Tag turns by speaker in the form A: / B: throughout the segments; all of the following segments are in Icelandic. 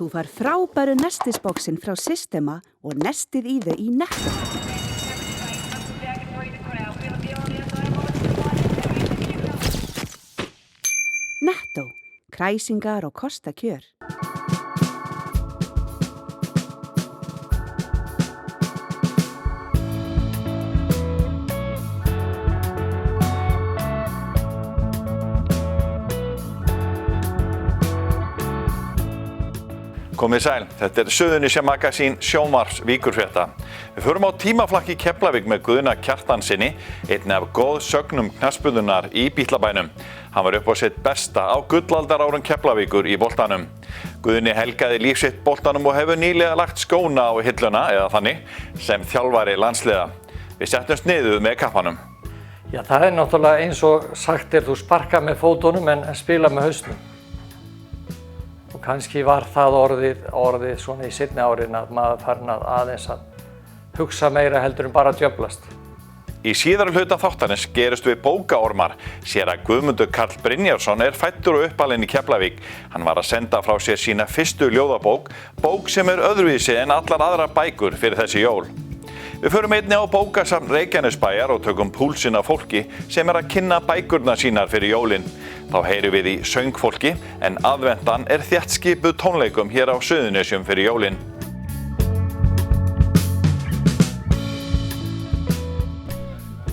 A: Þú fær frábæru nestisboxin frá Systema og nestið í þau í Netto. Netto, kræsingar og kostakjör.
B: Komið sæl, þetta Suðurnesja magasín sjónvarps Víkurfrétta. Við förum á tímaflakk í Keflavík með Guðna Kjartanssyni, einni af góðsögnum knattspyrnunnar í Bítlabænum. Hann var upp á sitt besta á gullaldarárun Keflavíkur í boltanum. Guðni helgaði líf sitt boltanum og hefur nýlega lagt skóna á hilluna, eða þannig, sem þjálfari landsliða. Við settumst niður með kappanum.
C: Já, það náttúrulega eins og sagt þú sparka með fótunum en spila með hausnum. Og kannski var það orðið svona í seinni árin að maður farin aðeins að hugsa meira heldur en bara djöflast.
B: Í síðara hluta þáttarins gerist við bókaormar. Séra Guðmundur Karl Brynjarsson fæddur og uppalinn í Keflavík. Hann var að senda frá sér sína fyrstu ljóðabók, bók sem öðruvísi en allar aðrar bækur fyrir þessi jól. Við förum einnig á bókasafn Reykjanesbæjar og tökum púlsinn af fólki sem að kynna bækurnar sínar fyrir jólin. Þá heyrum við í söngfólki en aðventan þéttskipuð tónleikum hér á Suðurnesjum fyrir jólin.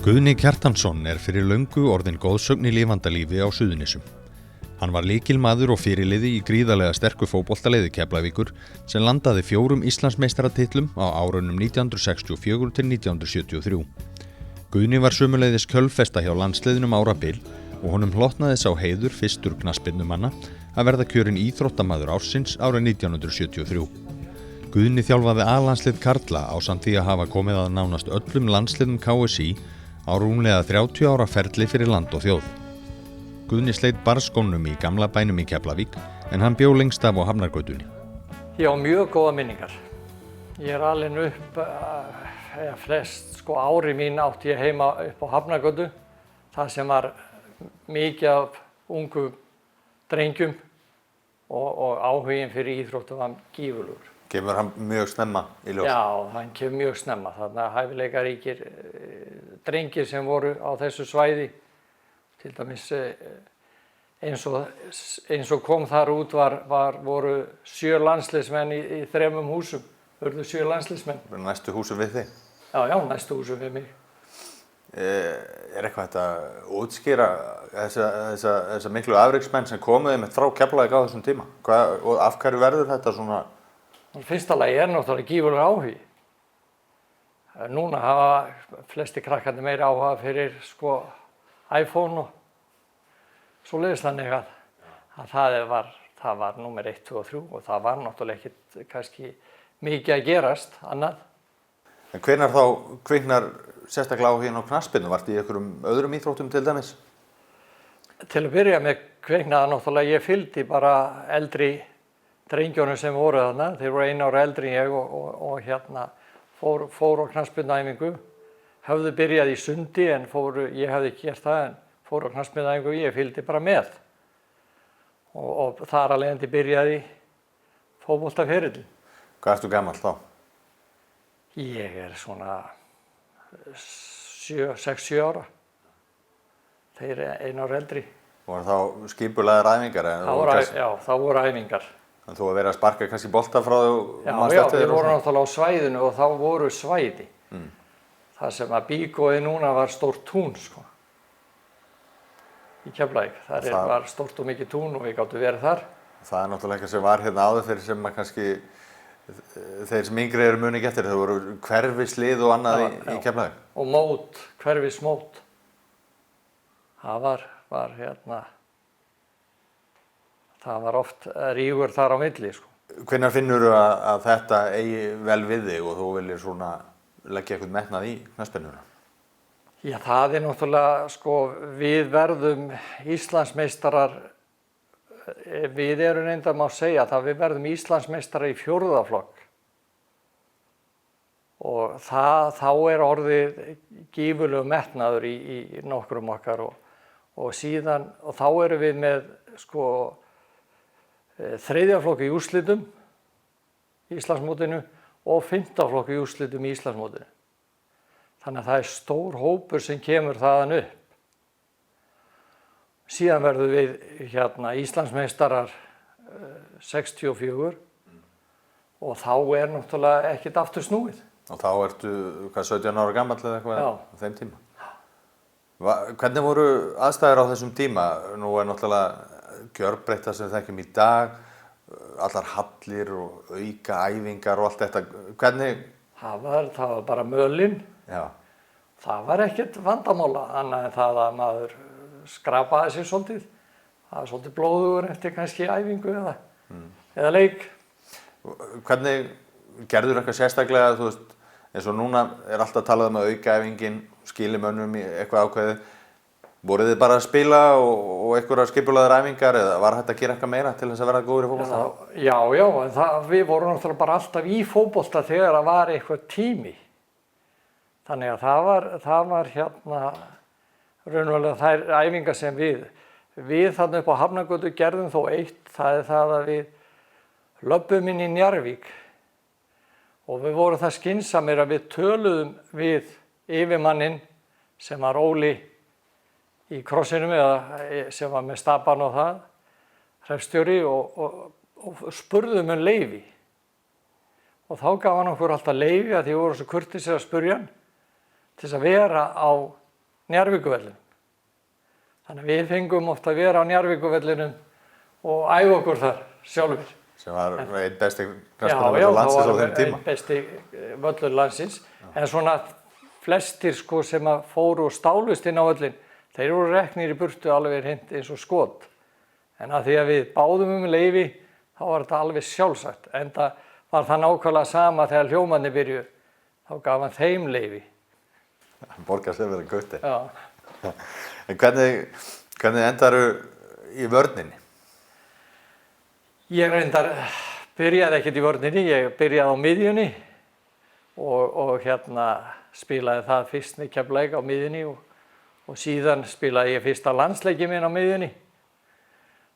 D: Guðni Kjartansson fyrir löngu orðinn góðsögn í lifandalífi á Suðurnesjum. Hann var lykilmaður og fyrirliði í gríðarlega sterku fótboltaliði Keflavíkur sem landaði 4 Íslandsmeistaratitlum á árunum 1964 til 1973. Guðni var sömuleiðis kjölfesta hjá landsliðinum árabil og honum hlotnaði sá heiður fyrstur knattspyrnumanna að verða kjörinn íþróttamaður ársins árið 1973. Guðni þjálfaði A-landslið karla ásamt því að hafa komið að nánast öllum landsliðum KSÍ á rúmlega 30 ára ferli fyrir land og þjóð. Guðni sleit barskónum í gamla bænum í Keflavík en hann bjó lengst af á Hafnargötunni.
C: Ég á mjög góða minningar. Ég alinn upp, flest ári mín átti ég heima upp á Hafnargötu. Það sem var mikið af ungu drengjum og áhuginn fyrir íþróttum var gífurlegur.
B: Kemur hann mjög snemma í ljós?
C: Já, hann kemur mjög snemma. Þannig að hæfileikaríkir drengir sem voru á þessu svæði, til dæmis eins og kom þar út voru 7 landsliðsmenn í 3 húsum. Urðu 7 landsliðsmenn.
B: Næstu húsum við þig?
C: Já, næstu húsum við mig.
B: Eitthvað hægt að útskýra þessa miklu afreksmenn sem komuð einmitt frá Keflavík á þessum tíma? Og af hverju verður þetta svona?
C: Fyrsta lagi náttúrulega gífurlegur áhugi. Núna hafa flesti krakkarnir meira áhuga fyrir iPhone og svoleiðis, þannig að það var númer 1, 2 og 3 og það var náttúrulega ekkert kannski mikið að gerast annað.
B: En hvenær þá kviknar sérstaklega áhuginn á knattspyrnu? Varstu í einhverjum öðrum íþróttum til dæmis?
C: Til að byrja með kviknaði náttúrulega ég fylgdi bara eldri drengjónum sem voru þarna. Þeir voru 1 ára eldri en ég og fór á knattspyrnuæfingu. Höfðu byrjað í sundi en ég hefði ekki gert það en fór á knattspyrnuæfingu og ég fylgdi bara með. Og þar af leiðandi byrjaði fótboltaferillinn.
B: Hvað ertu gamall þá?
C: Ég svona 6-7 ára. Þeir 1 ára eldri.
B: Voru þá skipulagðar æfingar?
C: Já, það voru æfingar.
B: En þú að vera að sparka kannski bolta frá þau?
C: Já, við vorum náttúrulega á svæðinu og þá voru svæði. Það sem að Bíkóið núna var stórt tún, í Keflavík. Það var stórt og mikið tún og við gátum verið þar. Það
B: náttúrulega eitthvað sem var hérna áður fyrir sem að kannski þeir sem yngri eru muni ekki eftir. Það voru hverfislið og annað í Keflavík.
C: Og mót, hverfismót. Það það var oft rígur þar á milli.
B: Hvenær finnurðu að þetta eigi vel við þig og þú viljir svona leggja eitthvað metnað í knattspyrnuna?
C: Já, það náttúrulega, við verðum Íslandsmeistarar, við erum reyndar má segja það, við verðum Íslandsmeistarar í 4. flokk. Og þá orðið gífurlegur metnaður í nokkrum okkar og þá erum við með 3. flokk í úrslitum Íslandsmótinu og 5. flokk í úrslitum í Íslandsmótinu. Þannig að það er stór hópur sem kemur þaðan upp. Síðan verðum við Íslandsmeistarar 64 og þá er náttúrulega ekkert aftur snúið.
E: Og þá ertu, 17 ára gamall eða eitthvað á þeim tíma? Hvernig voru aðstæður á þessum tíma? Nú er náttúrulega gjörbreytt það sem við þekkjum í dag, allar hallir og auka æfingar og allt þetta. Hvernig? Það
C: var bara mölin.
E: Já.
C: Það var ekkert vandamála, annað en það að maður skrapaði sér svolítið. Það var svolítið blóðugur eftir kannski æfingu eða leik.
E: Hvernig gerður eitthvað sérstaklega, þú veist, eins og núna er alltaf talað um að auka æfingin, skili mönnum í eitthvað ákveðið. Voruð þið bara að spila og einhverjar skipulagðar æfingar eða var hægt að gera eitthvað meira til þess að verða góður í fótbolta?
C: Já, en við vorum náttúrulega bara alltaf í fótbolta þegar það var eitthvað tími. Þannig að það var raunverulega þær æfingar sem við þarna upp á Hafnargötu gerðum þó eitt, það er það að við löbbum inn í Njarðvík og við vorum það skynsamir að við töluðum við yfirmanninn sem var Óli í krossinum eða sem var með stapan og það, hreppstjóri og spurðum leyfi. Og þá gaf hann okkur alltaf leyfi að því við vorum svo kurteisir að spurja hann til þess að vera á Njarðvíkurvellinum. Þannig að við fengum ofta að vera á Njarðvíkurvellinum og æfa okkur þar sjálfur.
E: Sem var einn besti knattspyrnuvöllur landsins á þeim tíma. Já, það var einn besti
C: völlur landsins. En svona flestir sem fóru og stálust inn á völlin, þeir voru reknir í burtu alveg hreint eins og skot. En að því að við báðum leyfi, þá var þetta alveg sjálfsagt. En það var það nákvæmlega sama þegar hljómarnir byrjuðu. Þá gaf hann þeim leyfi.
E: Hann borgar sér verið gauti.
C: Já.
E: En hvernig endaru í vörninni?
C: Ég reyndar byrjaði ekkert í vörninni, ég byrjaði á miðjunni og spilaði það fyrst með Keflavík á miðjunni og síðan spilaði ég fyrsta landsleiki minn á miðjunni.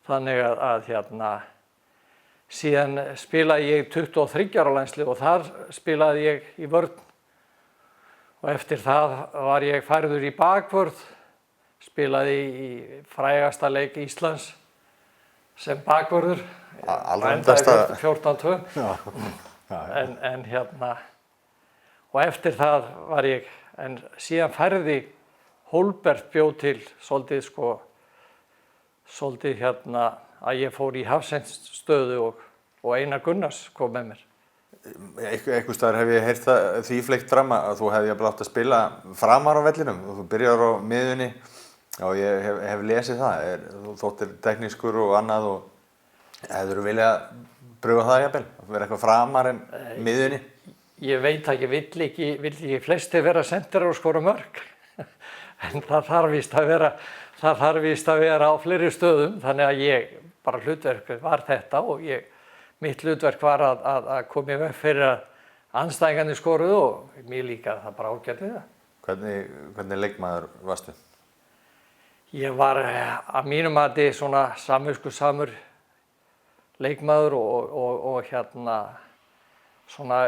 C: Þannig að síðan spilaði ég 23 ára landslið og þar spilaði ég í vörn. Og eftir það var ég færður í bakvörð, spilaði í frægasta leik Íslands sem bakvörður.
E: Endaði
C: 14-2. Og eftir það var ég, en síðan færði Hólbert bjó til svolítið að ég fór í Hafsendsstöðu og Einar Gunnars kom með mér.
E: Einhvers staðar hef ég heyrt því fleygt fram að þú hefði jafnvel átt að spila framar á vellinum og þú byrjar á miðjunni og ég hef lesið það. Þú þóttir teknískur og annað og hefðirðu viljað pröfa það jafnvel, að vera eitthvað framar en miðjunni?
C: Ég veit ekki, vill ekki flestir vera sendirar og skora mörk. En það þarf víst að vera á fleiri stöðum, þannig að ég bara hlutverk var þetta og mitt hlutverk var að koma í veg fyrir að andstæðingarnir skoruðu og mér líka það bara ágætlega.
E: Hvernig leikmaður varstu?
C: Ég var að mínu mati svona samviskusamur leikmaður og svona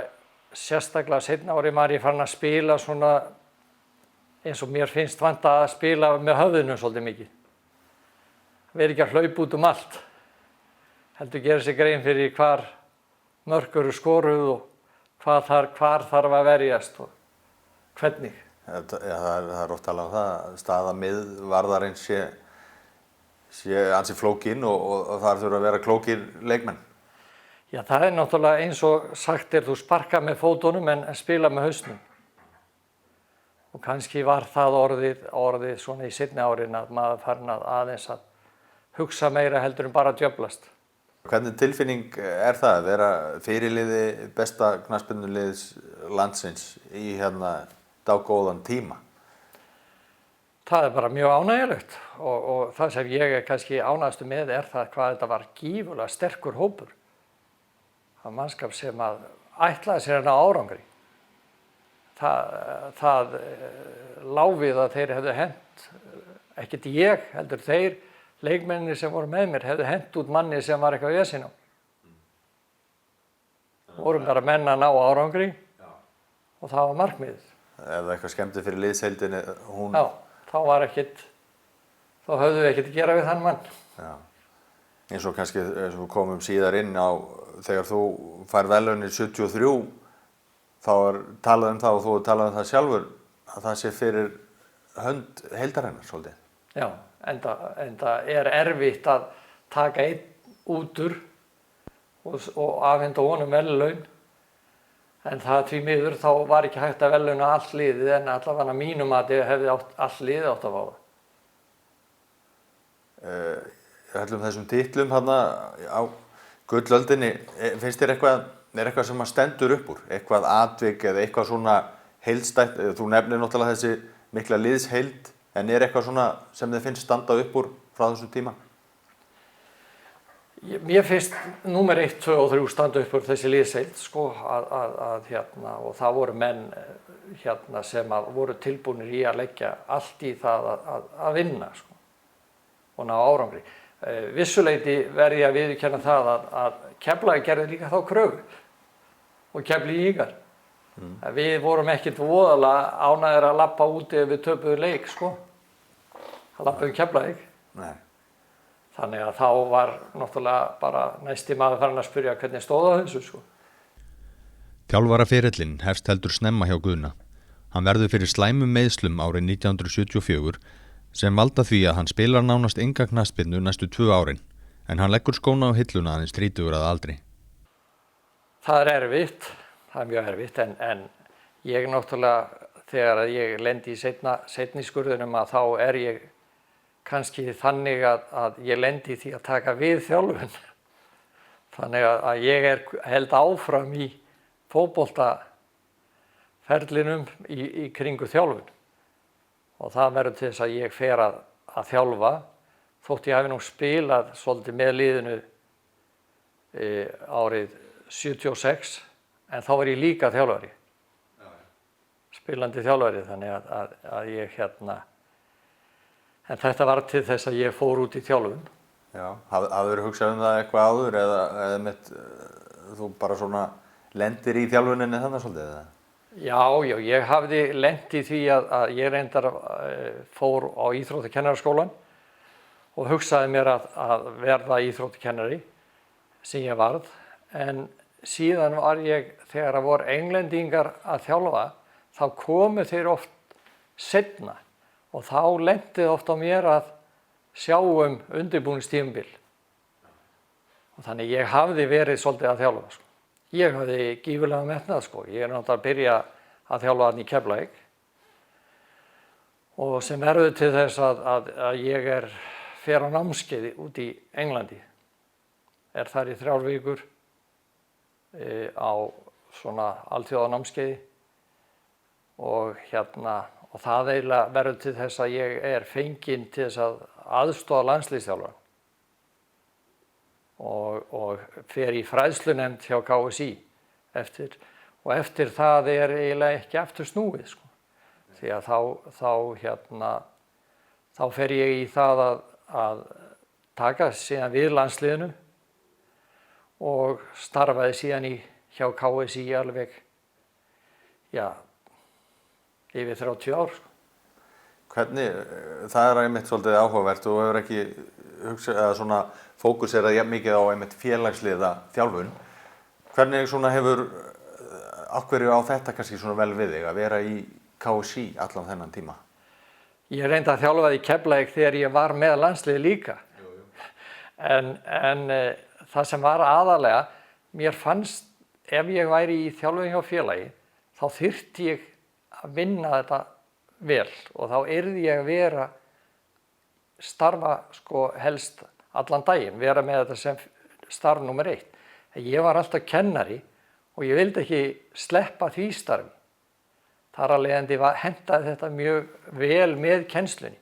C: sérstaklega seinna ári var ég farin að spila svona eins og mér finnst vanta að spila með höfðinu svolítið mikið. Verið ekki að hlaupa út allt. Heldur gera sér grein fyrir hvar mörk eru skoruð og hvar þarf að verjast og hvernig.
E: Það er oft talað um það að staða miðvarðarins sé ansi flókin og þar þurfa að vera klókir leikmenn.
C: Já, það er náttúrulega eins og sagt þú sparka með fótunum en spila með hausnum. Og kannski var það orðið svona í seinni árin að maður farin aðeins að hugsa meira heldur en bara að djöflast.
E: Hvernig tilfinning er það að vera fyrirliði besta knattspyrnuliðs landsins í dágóðan tíma?
C: Það er bara mjög ánægjulegt og það sem ég er kannski ánægðastur með er það hvað þetta var gífurlega sterkur hópur. Það var mannskap sem að ætlaði sér árangri. Það lá við að þeir hefðu hent, ekkert ég heldur þeir, leikmennir sem voru með mér hefðu hent út manni sem var eitthvað vesinn á. Vorum bara menn að ná árangri og það var markmiðið.
E: Ef eitthvað skemmti fyrir liðsheildinni, hún...
C: Já, þá höfðum við ekkert að gera við þann mann.
E: Já. Eins og kannski eins og við komum síðar inn á, þegar þú fær verðlaunin 73, þá talað það og þú talað það sjálfur, að það sé fyrir hönd heildarinnar svolítið.
C: Já, enda er erfitt að taka einn útur og afhenda honum verðlaun. En það því miður þá var ekki hægt að verðlauna allt liðið, en allavega mínum að ég hefði allt liðið átt að fá það.
E: Öllum þessum titlum þarna á gullöldinni, finnst þér eitthvað sem að stendur upp úr? Eitthvað atvik eða eitthvað svona heildstætt? Þú nefnir náttúrulega þessi mikla liðsheild, en er eitthvað svona sem þið finnst standa upp úr frá þessum tíma?
C: Mér finnst númer 1, 2 og 3 standa upp úr þessi liðsheild, sko, og það voru menn sem voru tilbúnir í að leggja allt í það að vinna, sko, og ná árangri. Vissuleyti verð ég að viðurkenna það að Keflavík gerði líka þá kröfu og Keflvíkingar. Við vorum ekkert voðalega ánægðir að labba úti ef við töpuðum leik, sko. Það labbaði Keflavík.
E: Nei.
C: Þannig að þá var náttúrulega bara næsti maður farin að spyrja hvernig stóð á þessu, sko.
D: Þjálfaraferillinn hefst heldur snemma hjá Guðna. Hann verður fyrir slæmum meiðslum árið 1974 sem valda því að hann spilar nánast enga knattspyrnu næstu 2 árin, en hann leggur skóna á hilluna aðeins 30 að aldri.
C: Það er erfitt, það er mjög erfitt, en ég náttúrulega, þegar ég lendi í seinni skurðinum, að þá er ég kannski þannig að ég lendi í því að taka við þjálfun. Þannig að ég held áfram í fótboltaferlinum í kringu þjálfun. Og það verður til þess að ég fer að þjálfa, þótt ég hafi nú spilað svolítið með liðinu árið 76, en þá var ég líka þjálfari. Spilandi þjálfari, þannig að ég en þetta var til þess að ég fór út í þjálfun.
E: Já, hafðirðu hugsað það eitthvað áður eða þú bara svona lendir í þjálfuninni þannig svolítið eða?
C: Já, ég hafði lent í því að ég reyndar fór á íþróttakennaraskólann og hugsaði mér að verða íþróttakennari sem ég varð, en síðan var ég, þegar það voru englendingar að þjálfa, þá komu þeir oft seinna. Og þá lentið oft á mér að sjá undirbúningstímabil. Og þannig ég hafði verið svolítið að þjálfa, sko. Ég hafði gífurlega metnað, sko. Ég náttúrulega að byrja að þjálfa þarna í Keflavík. Og sem verður til þess að ég fer á námskeiði út í Englandi. Þar í 3 vikur á svona alþjóðanámskeiði. Og það eiginlega verður til þess að ég fenginn til þess að aðstoða landsliðsþjálfara og fer í fræðslunefnd hjá KSÍ eftir það eiginlega ekki aftur snúið, sko. Því að þá fer ég í það að taka síðan við landsliðinu og starfaði síðan hjá KSÍ alveg, yfir 30 ár, sko.
E: Hvernig, það einmitt svolítið áhugavert og hefur ekki hugsað eða svona fókuserað jafn mikið á einmitt félagsliða þjálfun. Hvernig svona hefur, af hverju á þetta kannski svona vel við þig að vera í KSÍ allan þennan tíma?
C: Ég reyndi að þjálfa í Keflavík þegar ég var með landsliði líka. En það sem var aðalega, mér fannst ef ég væri í þjálfun hjá félagi, þá þyrfti ég að vinna þetta vel og þá yrði ég að starfa, sko, helst allan daginn, vera með þetta sem starf númer 1. Ég var alltaf kennari og ég vildi ekki sleppa því starfi. Þar af leiðandi hentaði þetta mjög vel með kennslunni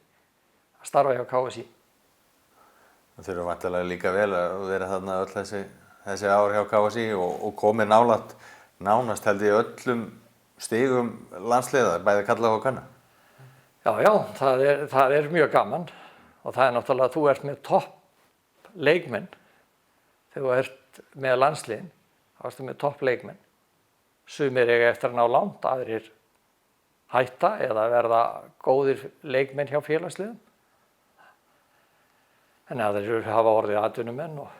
C: að starfa hjá KSÍ.
E: Það þurfa væntanlega líka vel að vera þarna öll þessi ár hjá KSÍ og komið nánast held ég öllum stigum landsliða, bæði kalla og kvenna. Já, það er mjög gaman og það náttúrulega að þú ert með topp leikmenn þegar þú ert með landsliðin, þá
C: þá varstu með topp leikmenn. Sumir eiga eftir að ná langt, aðrir hætta eða verða góðir leikmenn hjá félagsliðum. En aðrir hafa orðið atvinnumenn og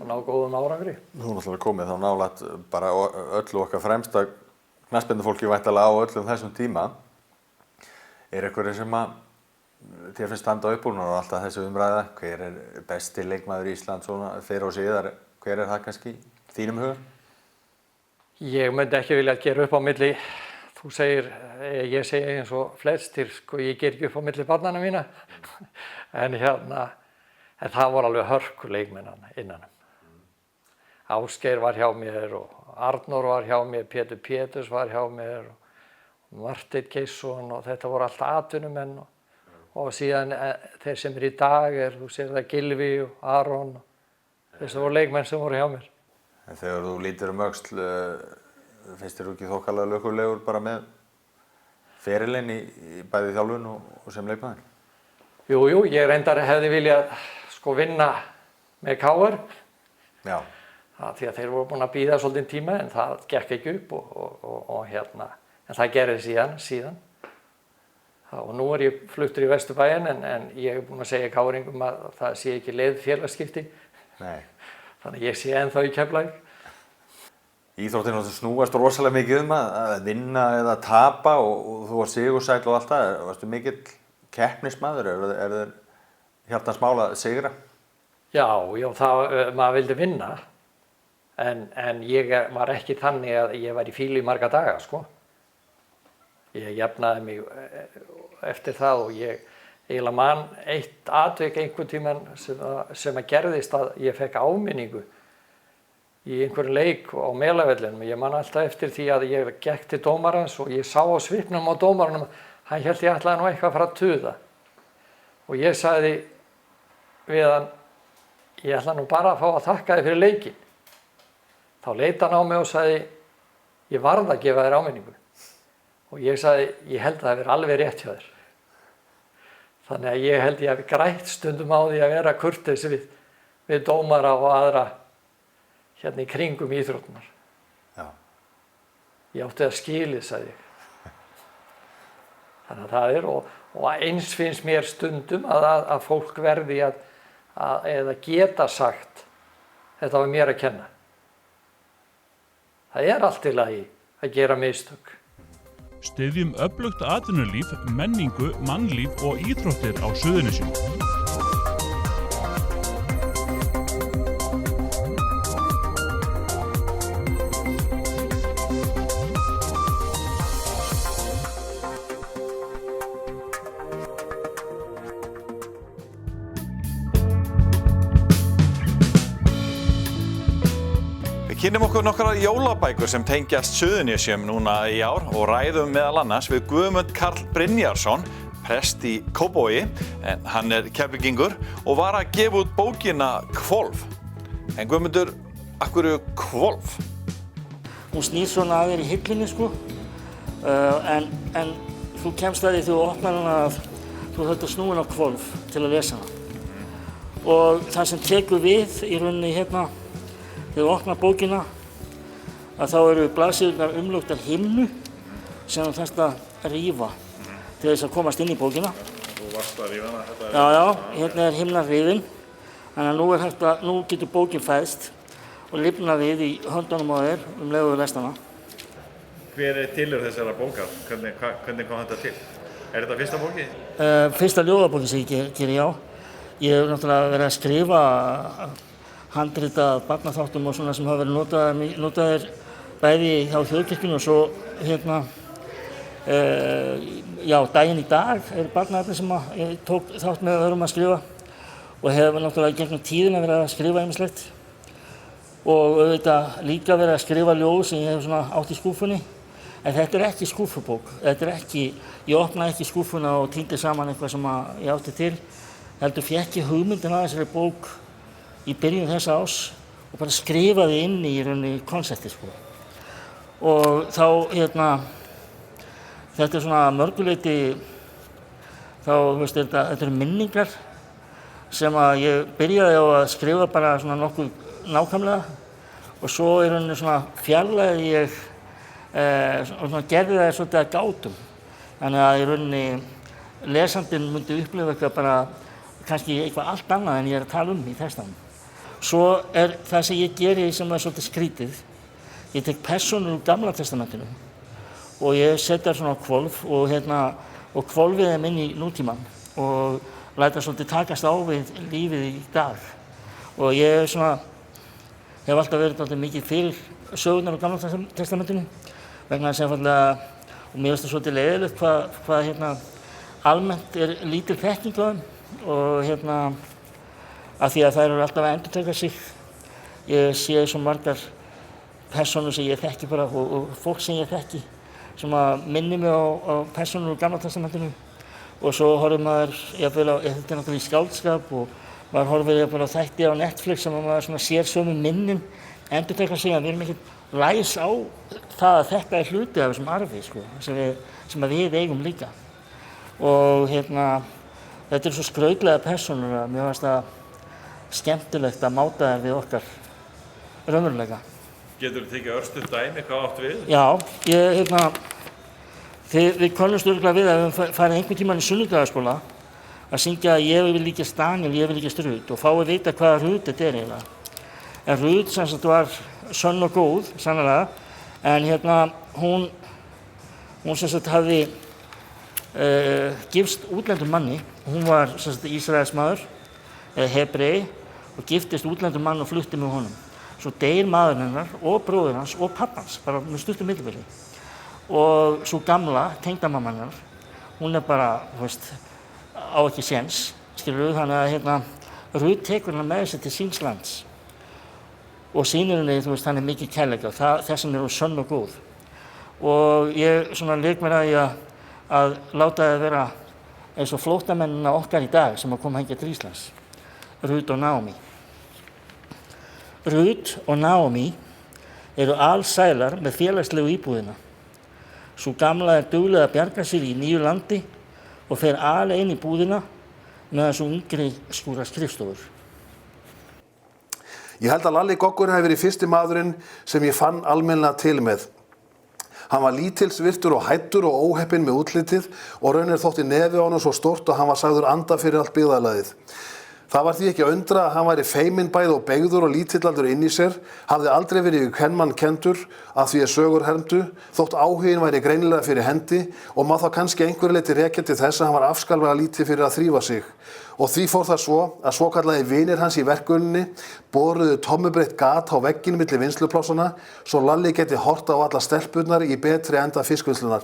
C: ná góðum árangri.
E: Þú náttúrulega komið þá nálægt bara öllu okkar fremsta knattspyrnufólki væntanlega á öllum þessum tíma. Er einhverjir sem að þér finnst standa upp úr og alltaf þessu umræða? Hver er besti leikmaður í Ísland svona fyrir og síðar? Hver er það kannski þínum huga?
C: Ég myndi ekki vilja gera upp á milli, þú segir, ég segi eins og flestir, sko, ég ger ekki upp á milli barnanna mína. En það voru alveg hörku leikmenn innanum. Ásgeir var hjá mér og Arnór var hjá mér, Pétur Péturs var hjá mér og Marteinn Geirsson og þetta voru alltaf atvinnumenn og síðan þeir sem í dag þú sér það Gylfi og Aron og þessi voru leikmenn sem voru hjá mér.
E: En þegar þú lítur öxl, finnst þér ekki þokkalega lukkulegur bara með ferilinn í bæði þjálfun og sem leikmaður?
C: Jú, ég reyndar hefði viljað vinna með KR. Já. Því að þeir voru búin að bíða svolítinn tíma en það gekk ekki upp en það gerði síðan. Og nú er ég fluttur í Vesturbæinn en ég er búin að segja KR-ingum að það sé ekki leið félagsskipti. Nei. Þannig að ég sé ennþá í Keflavík.
E: Íþróttin snúast rosalega mikið að vinna eða tapa og þú var sigursæll og allt það. Varstu mikill keppnismaður? Er þér hjartans mál að sigra? Já,
C: maður vildi vinna. En ég var ekki þannig að ég var í fílu í marga daga, sko. Ég jafnaði mig eftir það og ég eiginlega man eitt atvik einhvern tímann sem að gerðist að ég fekk áminningu í einhverjum leik á Melavellinum. Ég man alltaf eftir því að ég gekk til dómarans og ég sá á svipnum á dómaranum hann hélt ég ætlaði nú eitthvað að fara að tuða. Og ég sagði við hann, ég ætla nú bara að fá að þakka þér fyrir leikinn. Þá leit hann á mig og sagði, ég varð að gefa þér áminningu. Og ég sagði, ég held að það hefur alveg rétt hjá þér. Þannig að ég held ég hafi grætt stundum á því að vera kurteis við dómara og aðra í kringum íþróttunar. Já. Ég átti að skilið, sagði ég. Þannig að það er, og eins finnst mér stundum að fólk verði eða geta sagt, þetta var mér að kenna. Það er allt í lagi að gera mistök.
F: Styðjum öflugt atvinnulíf, menningu, mannlíf og íþróttir á Suðurnesjum.
B: Kynnum okkur nokkrar jólabækur sem tengjast Suðurnesjum núna í ár og ræðum meðal annars við Guðmund Karl Brynjarsson, prest í Kópavogi, en hann er Keflvíkingur og var að gefa út bókina Hvolf. En Guðmundur, af hverju hvolf?
G: Hún snýr svona að þér í hillunni, sko, en þú kemst að því þú opnar hana að þú þarft að snúa hana á hvolf til að lesa hana. Og það sem tekur við í rauninni þegar þú opnar bókina, að þá eru blaðsíðurnar umluktar himnu sem þú þarft að rífa til þess að komast inn í bókina.
B: Þú varst að rífa hana?
G: Já, hérna er himnan rifin. Þannig að nú getur bókin fæðst og lifna við í höndunum á þér leið og lest hana.
B: Hver er tilurð þessara bókar? Hvernig kom þetta til? Er þetta fyrsta bóki?
G: Fyrsta ljóðabókin sem ég geri, já. Ég hef náttúrulega verið að skrifa handrita barnaþáttum og svona sem hafa verið notaðir bæði hjá Þjóðkirkjunni og svo daginn í dag er barnaefni sem ég tók þátt með öðrum að skrifa og hef náttúrulega gegnum tíðina verið að skrifa ýmislegt og auðvitað líka verið að skrifa ljóð sem ég hef svona átt í skúfunni. En þetta er ekki skúfubók, ég opnaði ekki skúfuna og týndi saman eitthvað sem ég átti til, heldur fékk ég hugmyndina að þessari bók í byrjun þessa árs og bara skrifaði inn í rauninni konseptið, sko. Og þá, þetta er svona mörguleyti, þetta eru minningar sem að ég byrjaði á að skrifa bara svona nokkuð nákvæmlega og svo í rauninni svona fjarlægði ég og svona gerði það svolítið að gátum. Þannig að í rauninni lesandinn myndi upplifa eitthvað bara kannski eitthvað allt annað en ég að tala í textanum. Svo það sem ég geri sem svolítið skrítið. Ég tek persónur úr Gamla testamentinu og ég setja þær svona á hvolf og hvolfið þeim inn í nútímann og læta svolítið takast á við lífið í dag. Og ég hef alltaf verið mikið fyrir sögurnar á Gamla testamentinu vegna þess einfaldlega, og mér finnst það svolítið leiðilegt hvað almennt lítil þekking á þeim og af því að þær eru alltaf að endurtaka sig. Ég sé svo margar persónur sem ég þekki bara og fólk sem ég þekki sem að minni mig á persónur úr Gamla testamentinu og svo horfir maður jafnvel á, þetta náttúrulega í skáldskap og maður horfir jafnvel á þætti á Netflix sem að maður sér sömu minnin endurtaka sig, að við erum ekkert læs á það að þetta hluti af þessum arfi sem við eigum líka. Og þetta svo skrautlega persónur að mér fannst það skemmtilegt að máta þær við okkar raunveruleika.
B: Getur þú tekið örstutt dæmi hvað átt við?
G: Já, við könnumst örugglega við að við farið einhvern tímann í sunnudagaskóla að syngja Ég vil líkjast Daniel, ég vil líkjast Rut og fá að vita hvaða Rut þetta eiginlega. En Rut sem sagt var sönn og góð, sannarlega, en hún sem sagt hafði gifst útlendum manni. Hún var sem sagt Ísraelsmaður, Hebrei, og giftist útlendum mann og flutti með honum. Svo deyr maðurinn hennar og bróðir hans og pappans, bara með stuttu millibili. Og svo gamla, tengdamamma hennar, hún bara, á ekki séns, skilurðu, þannig að Rut tekur hana með sér til síns lands. Og sýnir henni, hann mikið kærleika, þess vegna hún sönn og góð. Og ég leik mér að að láta það vera eins og flóttamennina okkar í dag sem að koma hingað til Íslands, Rut og Naomi. Rut og Naomi eru alsælar með félagslegu íbúðina. Sú gamla dugleg að bjarga sér í nýju landi og fer alein í búðina meðan sú yngri skúrar skrifstofur.
H: Ég held að Lalli Goggur hafi verið fyrsti maðurinn sem ég fann almennilega til með. Hann var lítilsvirtur og hættur og óheppinn með útlitið og raunar þótti nefið á honum svo stórt og hann var sagður anda fyrir allt byggðarlagið. Það var því ekki að undra að hann væri feiminn bæði og beygður og lítillaldur inn í sér, hafði aldrei verið kvenmann kenndur að því sögur hermdu, þótt áhuginn væri greinilega fyrir hendi og má þá kannski einhverju leyti rekja til þess að hann var afskallega lítið fyrir að þrífa sig. Og því fór það svo að svokallaði vinir hans í verkuninni boruðu tommubreitt gat á vegginn milli vinnsluplásana svo Lalli geti horta á alla stelpurnar í betri enda fiskvinnslunar.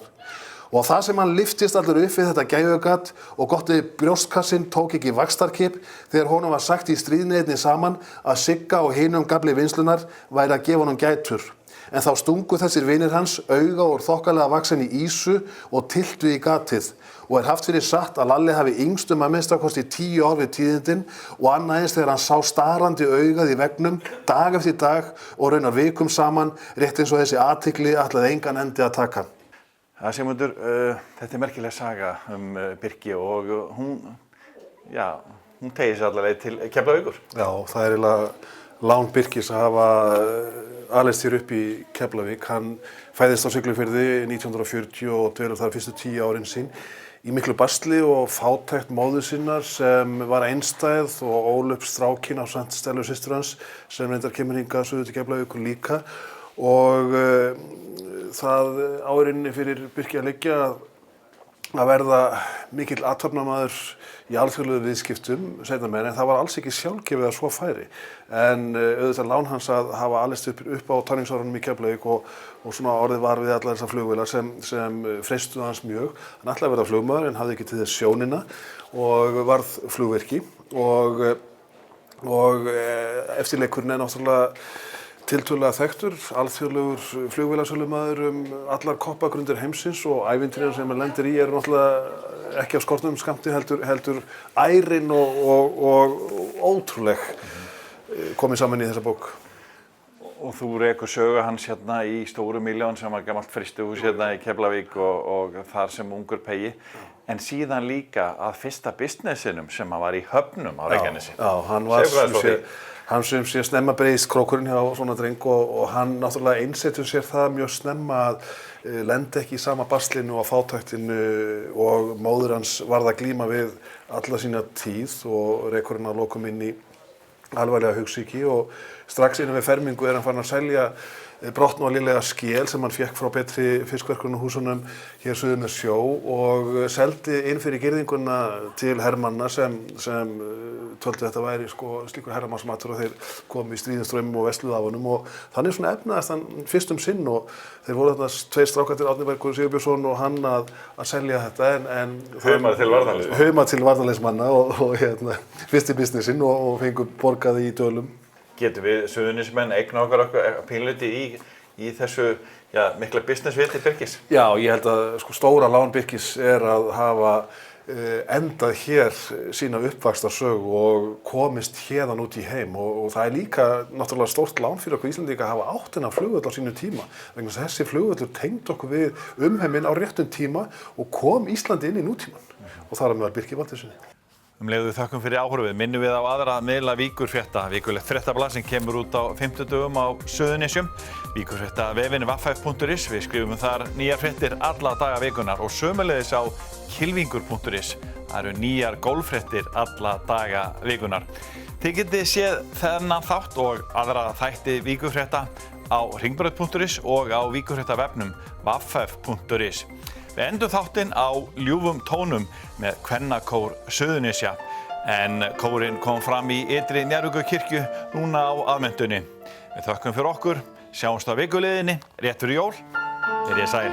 H: Og það sem hann lyftist allur upp við þetta gæfugat og gottið brjóstkassinn tók ekki vaxtarkip þegar honum var sagt í stríðni einni saman að Sigga og hinum gafli vinslunar væri að gefa honum gætur. En þá stungu þessir vinir hans auga úr þokkalega vaxinni ísu og tyltu í gatið og haft fyrir satt að Lalli hafi yngstum að minnstakosti 10 ár við tíðindin og annað eins þegar hann sá starandi augað í veggnum dag eftir dag og raunar vikum saman rétt eins og þessi athygli ætlaði engan endi að taka.
B: Sigmundur, þetta merkileg saga Birki og hún tegir sig alla leið til Keflavíkur.
H: Já, það eiginlega lán Birkis að hafa alist hér upp í Keflavík. Hann fæðist á Siglufirði 1940 og dvelur þar fyrstu 10 árin sín í miklu basli og fátækt móður sinnar sem var einstæð og ól upp strákinn ásamt Stellu systur hans sem reyndar kemur hingað suður til Keflavíkur líka og það árinni fyrir Birki að liggja að verða mikill athafnamaður í alþjóðlegu viðskiptum seinna meir en það var alls ekki sjálfgefið að svo færi. En auðvitað lán hans að hafa alist upp á táningsárunum í Keflavík og svona orðið var við allar þessar flugvélar sem freistuðu hans mjög. Hann ætlaði að verða flugmaður en hafði ekki til þess sjónina og varð flugvirki og eftirleikurinn náttúrulega tiltölulega þekktur, alþjóðlegur flugvélasölumaður allar koppagrundir heimsins og ævintýrin sem hann lendir í eru náttúrulega ekki á skortnum skammti heldur ærin og ótrúleg komið saman í þessa bók.
B: Og þú rekur sögu hans hérna í Stóru Milljón sem var gamalt frystihús hérna í Keflavík og þar sem ungur pegi. En síðan líka að fyrsta businessinum sem hann var í Höfnum á Reykjanesi.
H: Já, hann sem sé snemma breiðist krókurinn hjá svona dreng og hann náttúrulega einsetur sér það mjög snemma að lenda ekki í sama baslinu og fátæktinu og móðir hans varð að glíma við alla sína tíð og rekur hann að lokum inn í alvarlega hugsýki og strax innan við fermingu hann farin að selja brotnu og lélega skél sem hann fékk frá betri fiskverkunarhúsunum hér suður með sjó og seldi inn fyrir girðinguna til hermanna sem töldu þetta væri slíkur herramannsmatur og þeir komu í stríðinströmmum og versluðu af honum og þannig svona efnaðist hann fyrst sinn og þeir voru þarna tveir strákar til Árni Bergur Sigurbjörnsson og hann að selja þetta en hauma til varnarliðsmanna og fyrsti businessin og fengu borgaði í dölum.
B: Getum við Suðurnesjamenn eigna okkar pínluti í þessu mikla businessviti Birkis?
H: Já, ég held að stóra lán Birkis að hafa endað hér sína uppvaxtarsögu og komist hérðan út í heim og það líka náttúrulega stórt lán fyrir okkur Íslendinga að hafa átt þennan flugvöll á sínu tíma vegna þess að þessi flugvöllur tengd okkur við umheiminn á réttum tíma og kom Íslandi inn í nútíman og þar meðal Birki Valdisinni.
B: Leiðu þakkum fyrir áhorfið. Minnum við á aðra miðla Víkurfrétta. Vikulegt fréttablað sem kemur út á 50 á Suðurnesjum. Víkurfrétta vefinn vaff.is. Við skrifum þar nýjar fréttir alla daga vikunar og sömuleiðis á kylfingur.is. Það eru nýjar golffréttir alla daga vikunar. Þið getið séð þennan þátt og aðra þætti Víkurfrétta á hringbraut.is og á Víkurfréttavefnum vaff.is. Við endum þáttinn á ljúfum tónum með kvennakór Suðurnesja en kórinn kom fram í ytri Njarðvíkurkirkju núna á aðventunni. Við þökkum fyrir okkur, sjáumst á vikuleiðinni, rétt fyrir jól, verið sæl.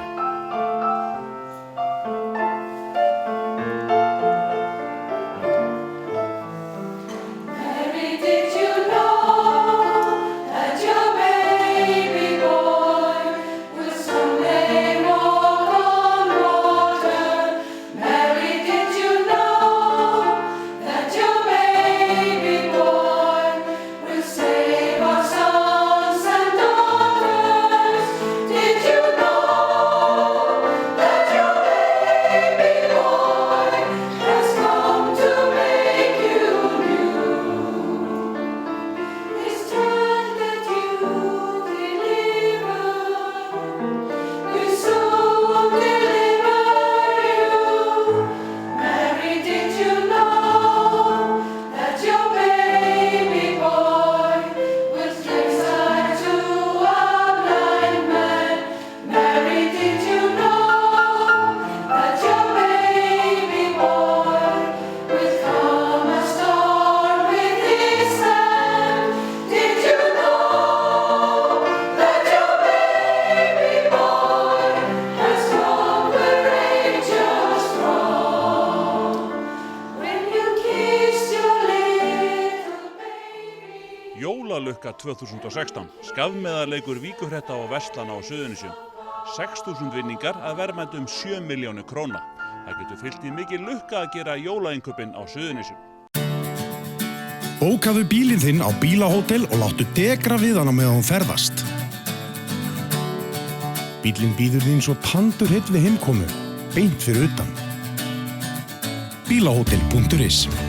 F: Jólalukka 2016, skafmeðarleikur Víkurfrétta og verslana á Suðurnesjum. 6.000 vinningar að verðmæti 7 milljónir króna. Það getur fylgt í mikil lukka að gera jólainkaupin á Suðurnesjum.
I: Bókaðu bílinn þinn á bílahótel og láttu degra við hann á meðan þú ferðast. Bíllinn bíður þín svo pandur heill við heimkomu, beint fyrir utan. Bílahótel.is